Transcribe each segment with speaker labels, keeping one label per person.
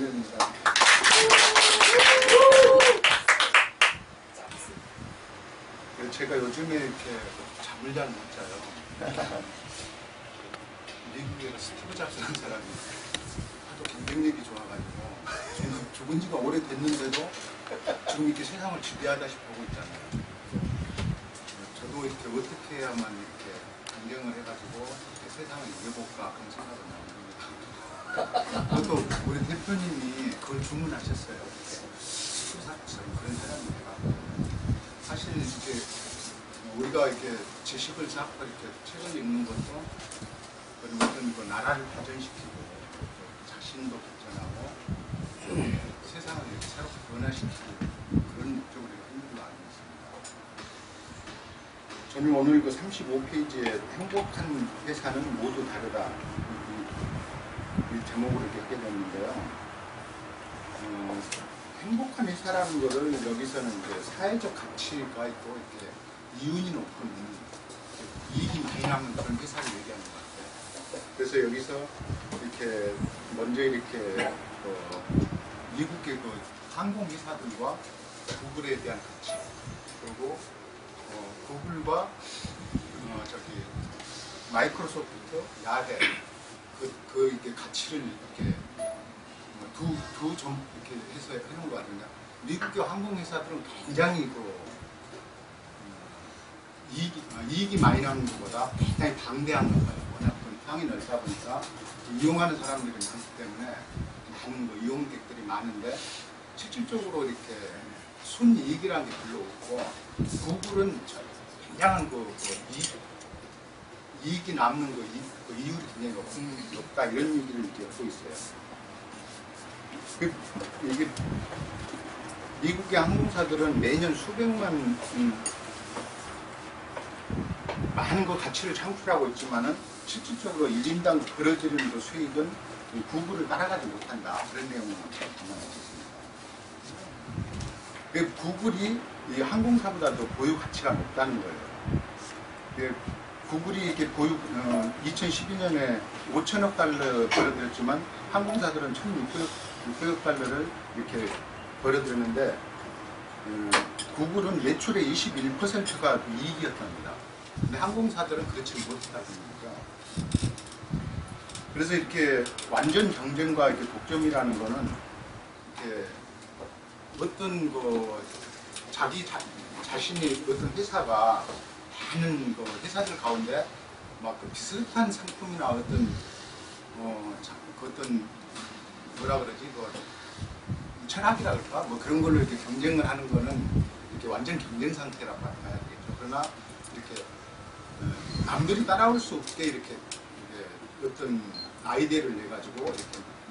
Speaker 1: 정재입니다. 제가 요즘에 이렇게 잠을 잘 못 자요. 미국에 스티브 잡스라는 사람이 하도 경쟁력이 좋아가지고 지금 죽은 지가 오래됐는데도 지금 이렇게 세상을 지배하다시 보고 있잖아요. 저도 이렇게 어떻게 해야만 이렇게 경쟁을 해가지고 세상을 이겨볼까 그런 생각을 나옵니다. 그것도 우리 대표님이 그걸 주문하셨어요. 스티브 잡스는 그런 사람이니까. 사실 이렇게 우리가 이렇게 지식을 쌓고 이렇게 책을 읽는 것도 어떤 그 나라를 발전시키고 자신도 발전하고 세상을 이렇게 새롭게 변화시키고 그런 목적으로 힘든 거 알고 있습니다. 저는 오늘 그 35페이지에 행복한 회사는 모두 다르다 이 제목으로 이렇게 하게 됐는데요. 행복한 회사라는 거를 여기서는 이제 사회적 가치가 있고 이렇게 이윤이 높은 이익이 많이 남는 그런 회사를 얘기하는 것 같아요. 그래서 여기서 이렇게 먼저 이렇게 미국의 그 항공회사들과 구글에 대한 가치, 그리고 구글과 저기 마이크로소프트, 야대 그 이렇게 가치를 이렇게 두 점 이렇게 해서 해놓은 것 같은데, 미국의 항공회사들은 굉장히 그 이익이 많이 나는 것보다 굉장히 방대한 거예요. 워낙 땅이 넓다 보니까 이용하는 사람들이 많기 때문에 많은 뭐 이용객들이 많은데 실질적으로 이렇게 순이익이라는 게 별로 없고, 구글은 굉장한 이익이 남는 그 이율이 굉장히 높다 이런 얘기를 이렇게 하고 있어요. 이게 미국의 항공사들은 매년 수백만 많은 그 가치를 창출하고 있지만은 실질적으로 1인당 벌어지는 그 수익은 구글을 따라가지 못한다. 그런 내용을 담아냈습니다. 구글이 이 항공사보다 더 보유 가치가 높다는 거예요. 구글이 이렇게 2012년에 5천억 달러 벌어들였지만 항공사들은 1,600억 달러를 이렇게 벌어들였는데 구글은 매출의 21%가 이익이었답니다. 근데 항공사들은 그렇지 못했다 보니까, 그래서 이렇게 완전 경쟁과 이렇게 독점이라는 거는 이렇게 어떤 그 자신이 어떤 회사가 많은 그 회사들 가운데 막 그 비슷한 상품이나 어떤 어떤 뭐라 그러지 철학이라 그럴까 뭐 그런 걸로 이렇게 경쟁을 하는 거는 이렇게 완전 경쟁 상태라고 봐야 되겠죠. 그러나 이렇게 남들이 따라올 수 없게 이렇게 어떤 아이디어를 내 가지고 이렇게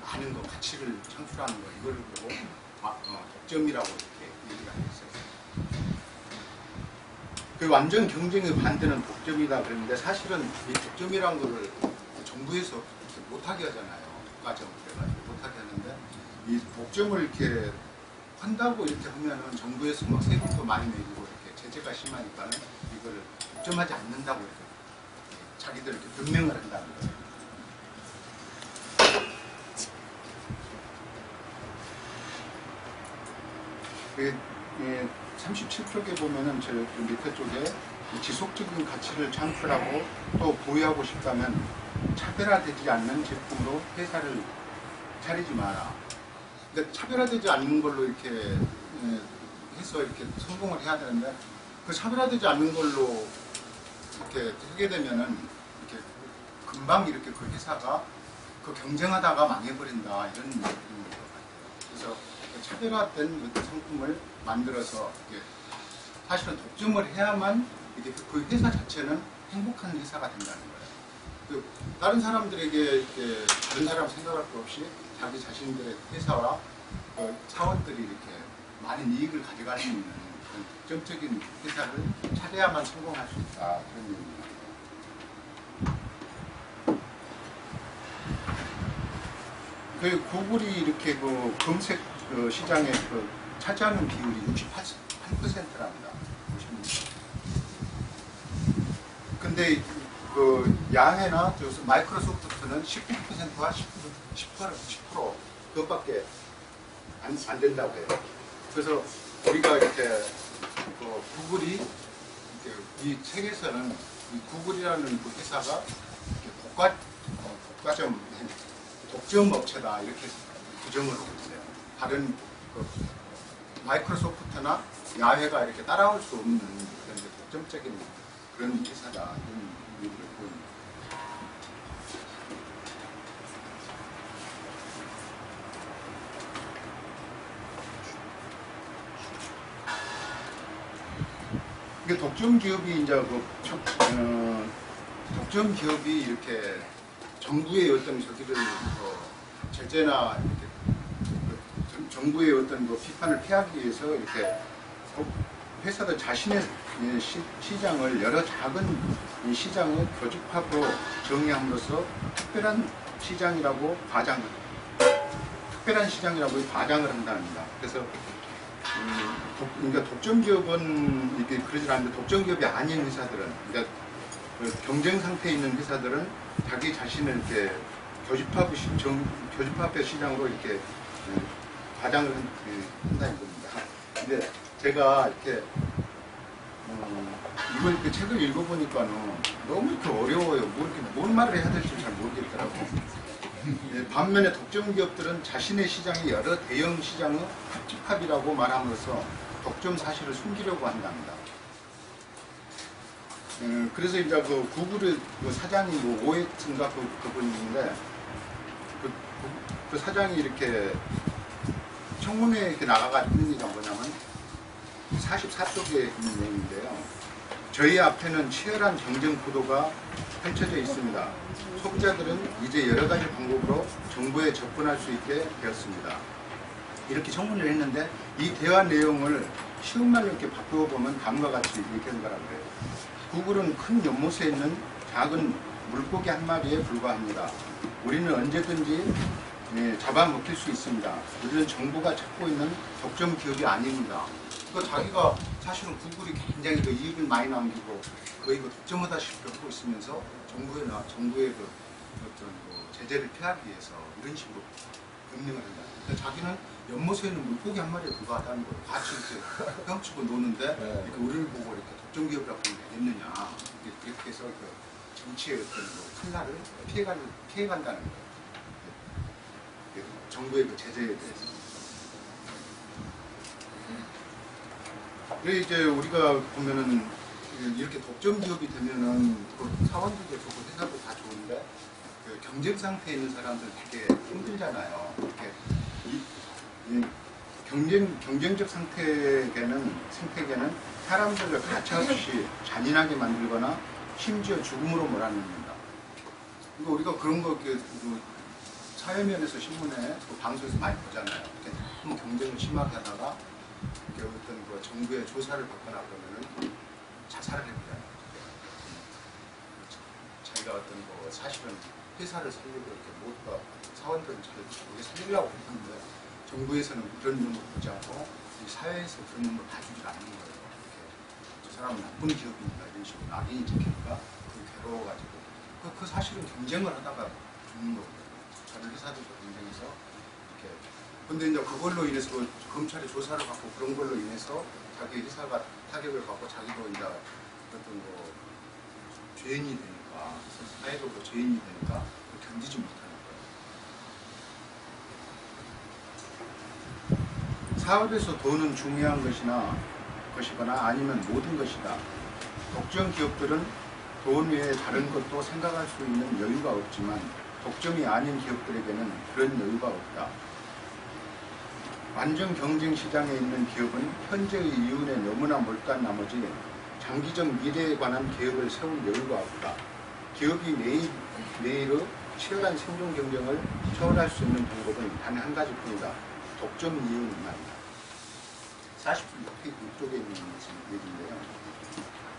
Speaker 1: 많은 거 가치를 창출하는 거, 이걸 보고 독점이라고 이렇게 얘기가 했어요. 그 완전 경쟁의 반대는 독점이다 그랬는데, 사실은 이 독점이라는 거를 정부에서 못하게 하잖아요. 국가정부 그래가지고 못하게 하는데, 이 독점을 이렇게 한다고 이렇게 하면은 정부에서 막 세금도 많이 내고 이렇게 제재가 심하니까는 이거를 독점하지 않는다고 이렇게 자기들 이렇게 변명을 한다는 거예요. 37쪽에 보면은 저 밑에 쪽에 지속적인 가치를 창출하고 또 보유하고 싶다면 차별화되지 않는 제품으로 회사를 차리지 마라. 그러니까 차별화되지 않는 걸로 이렇게 해서 이렇게 성공을 해야 되는데, 그 차별화되지 않는 걸로 이렇게 하게 되면은 이렇게 금방 이렇게 그 회사가 그 경쟁하다가 망해버린다 이런 느낌인 것 같아요. 그래서 차별화된 어떤 상품을 만들어서 사실은 독점을 해야만 이게 그 회사 자체는 행복한 회사가 된다는 거예요. 다른 사람들에게 이렇게 다른 사람 생각할 것 없이 자기 자신들의 회사와 사원들이 이렇게 많은 이익을 가져갈 수 있는 그런 독점적인 회사를 차려야만 성공할 수 있다, 그런 얘기입니다. 구글이 이렇게 그 검색 시장에 차지하는 비율이 68%랍니다. 근데 그 야해나 마이크로소프트는 19%와 10%. 그 그것밖에 안 된다고 해요. 그래서 우리가 이렇게 구글이 이렇게 이 책에서는 이 구글이라는 그 회사가 이렇게 국가점 독점 업체다 이렇게 규정을 하고 있어요. 다른 마이크로소프트나 야회가 이렇게 따라올 수 없는 그런 독점적인 그런 회사다 이런 의미를 보입니다. 이게 독점 기업이 이제 독점 기업이 이렇게 정부의 어떤 저기를 제재나 이렇게 정부의 어떤 비판을 피하기 위해서 이렇게 회사들 자신의 시장을 여러 작은 시장을 교집합으로 정의함으로써 특별한 시장이라고 과장을 한답니다. 그래서 그러니까 독점 기업은 이렇게 그러지 않는데 독점 기업이 아닌 회사들은 그러니까 경쟁 상태에 있는 회사들은 자기 자신을 이렇게 교집합의 시장으로 이렇게 과장을 한다는 겁니다. 근데 제가 이렇게 이걸 이렇게 책을 읽어보니까는 너무 이렇게 어려워요. 뭔 말을 해야 될지 잘 모르겠더라고. 반면에 독점 기업들은 자신의 시장이 여러 대형 시장의 합집합이라고 말함으로써 독점 사실을 숨기려고 한답니다. 그래서 이제 그 구글의 그 사장이 오에츠인가 그분인데 그 사장이 이렇게 청문회에 이렇게 나가가지고 하는 얘기가 뭐냐면 44쪽에 있는 내용인데요. 저희 앞에는 치열한 경쟁 구도가 펼쳐져 있습니다. 소비자들은 이제 여러 가지 방법으로 정보에 접근할 수 있게 되었습니다. 이렇게 청문회를 했는데 이 대화 내용을 쉬운 말로 이렇게 바꾸어 보면 다음과 같이 이렇게 한 거라고 해요. 구글은 큰 연못에 있는 작은 물고기 한 마리에 불과합니다. 우리는 언제든지 잡아먹힐 수 있습니다. 우리는 정부가 찾고 있는 독점 기업이 아닙니다. 그러니까 자기가 사실은 구글이 굉장히 그 이익을 많이 남기고 거의 그 독점하다시피 하고 있으면서 정부의 그 어떤 제재를 피하기 위해서 이런 식으로 변명을 한다. 그러니까 자기는 연못에 있는 물고기 한 마리에 불과하다는 거예요. 같이 이렇게 헤엄치고 노는데 이렇게 우리를 보고 이렇게 독점 기업이라고 하면 되겠느냐. 그렇게 해서 그 정치의 어떤 그 칼날을 피해간다는 거예요. 정부의 그 제재에 대해서. 그래 이제 우리가 보면은 이렇게 독점 기업이 되면은 그 사원들도 좋고 회사도 다 좋은데 그 경쟁 상태에 있는 사람들 되게 힘들잖아요. 이렇게 경쟁적 생태계는 사람들을 가차없이 잔인하게 만들거나 심지어 죽음으로 몰아넣는다. 그러니까 우리가 그런 거 사회면에서 신문에 방송에서 많이 보잖아요. 이렇게 한번 경쟁을 심하게 하다가 이렇게 어떤 그 정부의 조사를 받거나 그러면은 자살을 해버려요. 자기가 어떤 거 사실은 회사를 살리고 이렇게 모두가 사원들은 잘 살리려고 했는데 정부에서는 그런 눈으로 보지 않고 사회에서 그런 눈으로 봐주지 않는 거예요. 이렇게 저 사람은 나쁜 기업이니까 이런 식으로 낙인이 찍히니까 괴로워가지고 그 사실은 경쟁을 하다가 죽는 거거든요. 다른 회사들과 경쟁해서 이렇게. 근데 이제 그걸로 인해서 검찰이 조사를 받고 그런 걸로 인해서 자기 회사가 타격을 받고 자기도 이제 어떤 죄인이 되니까 사회적으로 죄인이 되니까 견디지 못하는 거예요. 사업에서 돈은 중요한 것이거나 아니면 모든 것이다. 독점 기업들은 돈 외에 다른 것도 생각할 수 있는 여유가 없지만 독점이 아닌 기업들에게는 그런 여유가 없다. 완전 경쟁 시장에 있는 기업은 현재의 이윤에 너무나 몰두한 나머지 장기적 미래에 관한 계획을 세울 여유가 없다. 기업이 매일의 치열한 생존 경쟁을 초월할 수 있는 방법은 단 한 가지뿐이다. 독점 이윤 말이다. 46쪽에 있는 얘기인데요.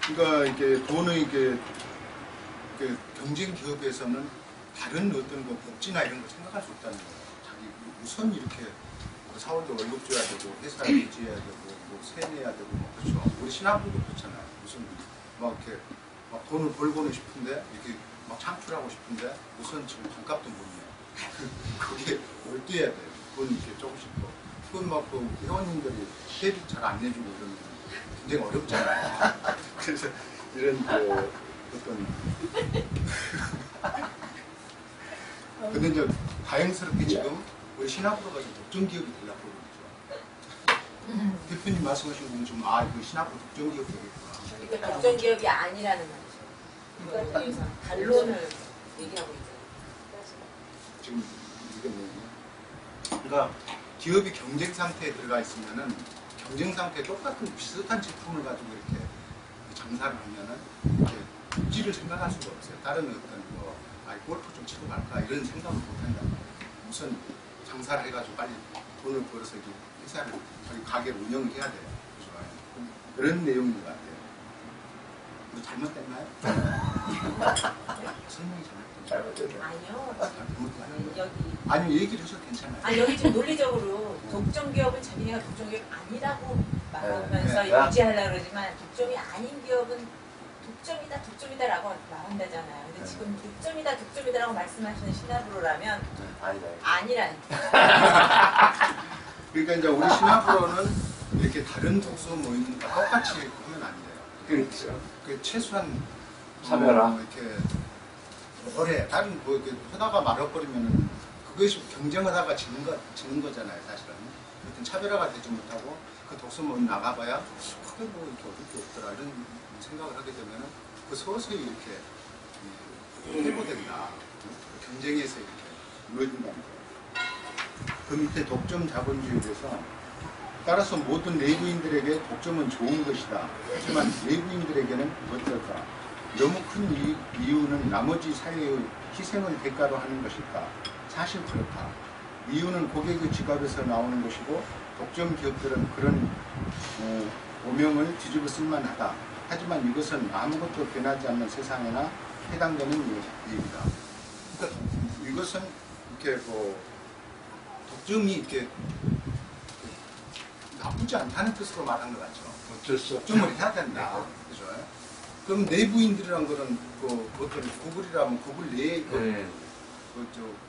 Speaker 1: 그러니까 이게 돈의 경쟁 기업에서는 다른 어떤 복지나 이런 거 생각할 수 없다는 거예요. 자기 우선 이렇게 사원도 월급 줘야 되고 회사 유지해야 되고 세 내야 되고 그렇죠. 우리 신학부도 그렇잖아요. 무슨 막 이렇게 막 돈을 벌고는 싶은데 이렇게 막 창출하고 싶은데 우선 지금 반값도 못 내요. 거기에 몰두해야 돼요. 돈 이렇게 조금씩 그건 막그 회원님들이 세비 잘 안 내주고 그러면 굉장히 어렵잖아요. 그래서 이런 그 어떤 근데 이제 다행스럽게 지금 우리 신학으로가 독점 기업이 되려고 그러죠. 대표님 말씀하신 부분 좀 그 신학으로 독점 기업 되겠구나.
Speaker 2: 그러니까 독점 기업이 아니라는 말이죠. 그러니까 반론을 얘기하고 있잖아요.
Speaker 1: 지금 이게 뭐냐? 그러니까 기업이 경쟁 상태에 들어가 있으면은 경쟁 상태에 똑같은 비슷한 제품을 가지고 이렇게 장사를 하면은 이렇게 복지를 생각할 수가 없어요. 다른 어떤 골프 좀 치고 갈까 이런 생각을 못 한다. 우선 장사를 해가지고 빨리 돈을 벌어서 이제 회사를 가게를 운영을 해야 돼요. 그죠? 그런 내용인 것 같아요. 뭐 잘못됐나요? 설명이 잘못됐나요?
Speaker 2: 아니요.
Speaker 1: 잘못됐나요? 아니 얘기를 하셔도 괜찮아요.
Speaker 2: 아니 여기 지금 논리적으로 독점 기업은 자기네가 독점 기업 아니라고 말하면서
Speaker 1: 네.
Speaker 2: 유지하려고 그러지만 독점이 아닌 기업은 독점이다라고 말한다잖아요. 근데 지금 독점이다라고 말씀하시는 시나브로라면 아니라는.
Speaker 1: 그러니까 이제 우리 시나브로는 이렇게 다른 독서 모임과 똑같이 하면 안 돼요.
Speaker 3: 그렇죠.
Speaker 1: 그 최소한
Speaker 3: 차별화.
Speaker 1: 이렇게 오래 다른 뭐 이렇게 하다가 말아버리면은 그것이 경쟁하다가 지는 거잖아요, 사실은. 하여튼 차별화가 되지 못하고 그 독서 모임 나가봐야 크게 뭐 이렇게 어릴 게 없더라 이런 생각을 하게 되면은 그 서서히 이렇게 회복된다. 경쟁에서 이렇게 이루어진다는 거예요. 그 밑에 독점 자본주의에 대해서 따라서 모든 내부인들에게 독점은 좋은 것이다. 하지만 내부인들에게는 어떨까? 너무 큰 이유는 나머지 사회의 희생을 대가로 하는 것일까? 사실 그렇다. 이유는 고객의 지갑에서 나오는 것이고 독점 기업들은 그런 오명을 뒤집어 쓸만하다. 하지만 이것은 아무것도 변하지 않는 세상에나 해당되는 얘기다. 그러니까 이것은 이렇게 독점이 이렇게 나쁘지 않다는 뜻으로 말한 것 같죠.
Speaker 3: 어쩔 수 없죠.
Speaker 1: 독점을 해야 된다. 그죠? 그럼 내부인들이란 거는 어떤 구글이라면 구글 내에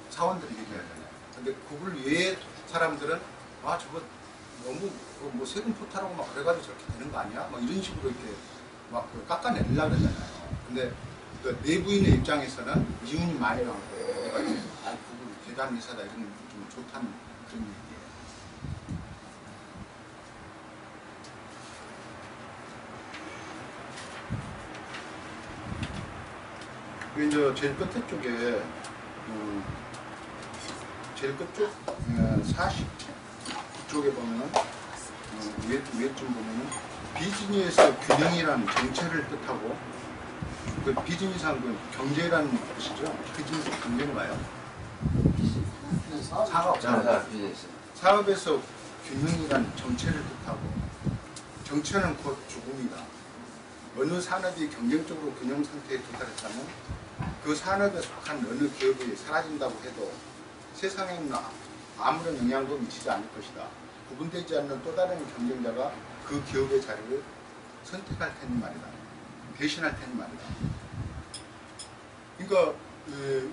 Speaker 1: 사원들이 얘기하잖아요. 근데 구글 외의 사람들은 저거 너무 뭐 세금 포탈하고 막 그래가지고 저렇게 되는 거 아니야? 막 이런 식으로 이렇게 막 깎아내려고 그러잖아요. 근데 그 내부인의 입장에서는 이윤이 많이 나올 거예요. 내가 구글 대단 회사다 이런 좀 좋다는 그런 얘기예요. 그리고 이제 제일 끝에 쪽에 제일 끝쪽 49쪽에 보면은 위에쯤 보면은 비즈니스의 균형이란 정체를 뜻하고 그 비즈니스한 그 경제라는 뜻이죠. 비즈니스 경제인가요? 사업에서 균형이란 정체를 뜻하고 정체는 곧 죽음이다. 어느 산업이 경쟁적으로 균형 상태에 도달했다면 그 산업에 속한 어느 기업이 사라진다고 해도 세상에는 아무런 영향도 미치지 않을 것이다. 구분되지 않는 또 다른 경쟁자가 그 기업의 자리를 선택할 테니 말이다. 대신할 테니 말이다. 그러니까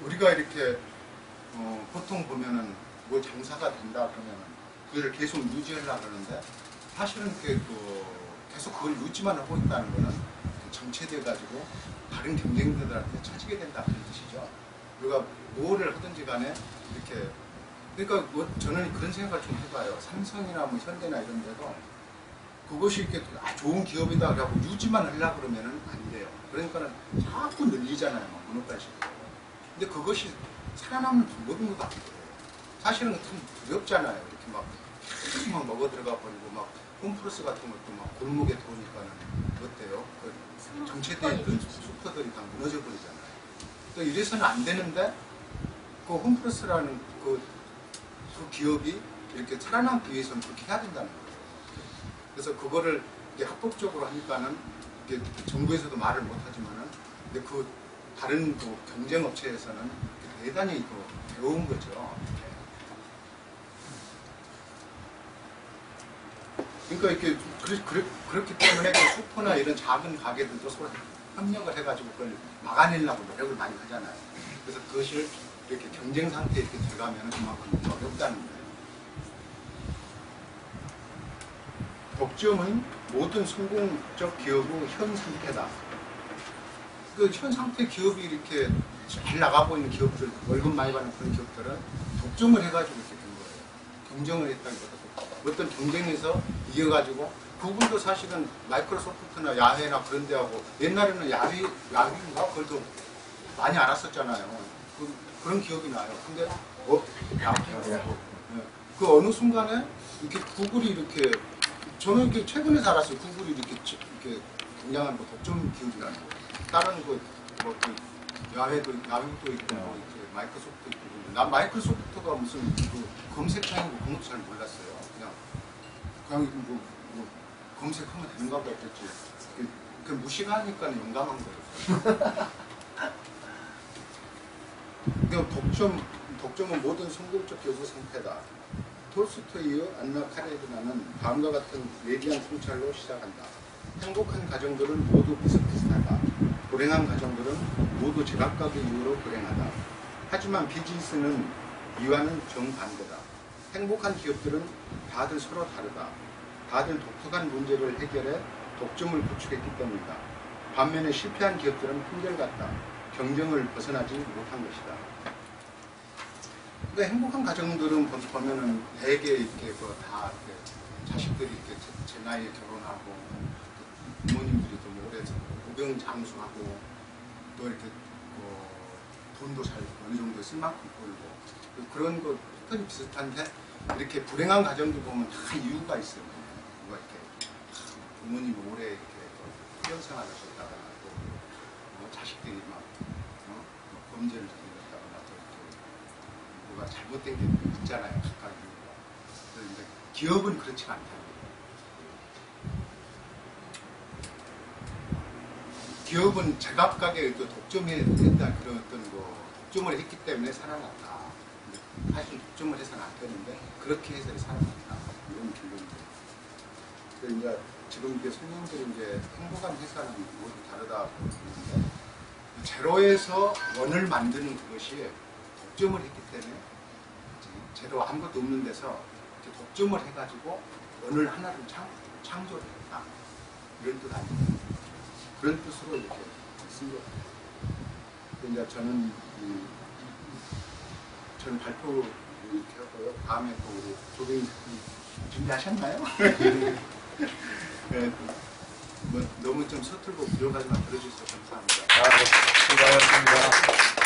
Speaker 1: 우리가 이렇게 보통 보면은 뭐 장사가 된다 그러면은 그걸 계속 유지하려고 그러는데 사실은 계속 그걸 유지만 하고 있다는 거는 정체돼 가지고 다른 경쟁자들한테 처지게 된다 그런 뜻이죠. 우리가 뭐를 하든지 간에 이렇게 그러니까 뭐 저는 그런 생각을 좀 해봐요. 삼성이나 뭐 현대나 이런 데도 그것이 이렇게 좋은 기업이다 그러고 유지만 하려고 그러면은 안 돼요. 그러니까는 자꾸 늘리잖아요. 모노폴리식으로. 근데 그것이 살아남는 방법인 것 같아요. 사실은 좀 두렵잖아요. 이렇게 막 계속 막 먹어 들어가 버리고 막 홈플러스 같은 것도 막 골목에 들어오니까는 어때요? 그 정체되어 있던 슈퍼들이 다 무너져 버리잖아요. 또 이래서는 안 되는데 그 홈플러스라는 그 기업이 이렇게 살아남기 위해서는 그렇게 해야 된다는 거예요. 그래서 그거를 이제 합법적으로 하니까는 이게 정부에서도 말을 못 하지만은 근데 그 다른 그 경쟁 업체에서는 대단히 배운 거죠. 그러니까 이렇게 그렇기 때문에 그 슈퍼나 이런 작은 가게들도 서로 협력을 해가지고 그걸 막아내려고 노력을 많이 하잖아요. 그래서 그것을 이렇게 경쟁 상태에 이렇게 들어가면 그만큼 어렵다는 거예요. 독점은 모든 성공적 기업의 현 상태다. 그 현 상태 기업이 이렇게 잘 나가고 있는 기업들, 월급 많이 받는 그런 기업들은 독점을 해가지고 이렇게 된 거예요. 경쟁을 했다기보다 어떤 경쟁에서 이겨가지고 구글도 사실은 마이크로소프트나 야훼나 그런 데하고 옛날에는 야훼인가 그걸 많이 알았었잖아요. 그런 기억이 나요. 근데 그 어느 순간에 이렇게 구글이 이렇게 저는 이렇게 최근에 알았어요. 구글이 이렇게 굉장한 독점 기업이라는 거. 다른 그 야훼도 있고 이렇게 마이크로소프트 있고. 난 마이크로소프트가 무슨 검색창이고 그런 것도 잘 몰랐어요. 그냥 검색하면 되는가 봐 했지. 그 무식하니까 용감한 거예요. 독점은 모든 성공적 교수 상태다. 톨스토이의 안나 카레리나는 다음과 같은 예리한 통찰로 시작한다. 행복한 가정들은 모두 비슷비슷하다. 불행한 가정들은 모두 제각각의 이유로 불행하다. 하지만 비즈니스는 이와는 정반대다. 행복한 기업들은 다들 서로 다르다. 다들 독특한 문제를 해결해 독점을 구축했기 때문이다. 반면에 실패한 기업들은 한결같다. 경쟁을 벗어나지 못한 것이다. 그러니까 행복한 가정들은 보면은 대개 이렇게 다 자식들이 이렇게 제 나이에 결혼하고 부모님들이 좀 오래 우병장수하고 또 이렇게 돈도 잘 어느 정도 쓸 만큼 벌고 그런 거 패턴이 비슷한데 이렇게 불행한 가정들 보면 다 이유가 있어요. 뭐 이렇게 부모님이 오래 이렇게 후년 생활을 하셨다거나 또 자식들이 막 범죄를 저질렀다거나 또 이렇게 뭐가 잘못된 게 있잖아요. 각각 이유가. 그런데 기업은 그렇지 않다는 거예요. 기업은 제각각의 독점해야 된다 그런 어떤 독점을 했기 때문에 살아났다. 사실 독점을 해서는 안 되는데 그렇게 해서 살아났다. 이런 결론이에요. 그러니까 지금 이제 선생님들이 이제 행복한 회사는 모두 다르다고 그러는데 제로에서 원을 만드는 그것이 독점을 했기 때문에 제로 아무것도 없는 데서 이렇게 독점을 해가지고 원을 하나를 창조를 했다. 이런 뜻 아닙니까? 그런 뜻으로 이렇게 쓴 것 같아요. 그러니까 저는 발표 이렇게 하고요. 다음에 또 우리 조대인 준비하셨나요? 네, 너무 좀 서툴고 부족하지만 들어주셔서 감사합니다.
Speaker 3: 수고하셨습니다.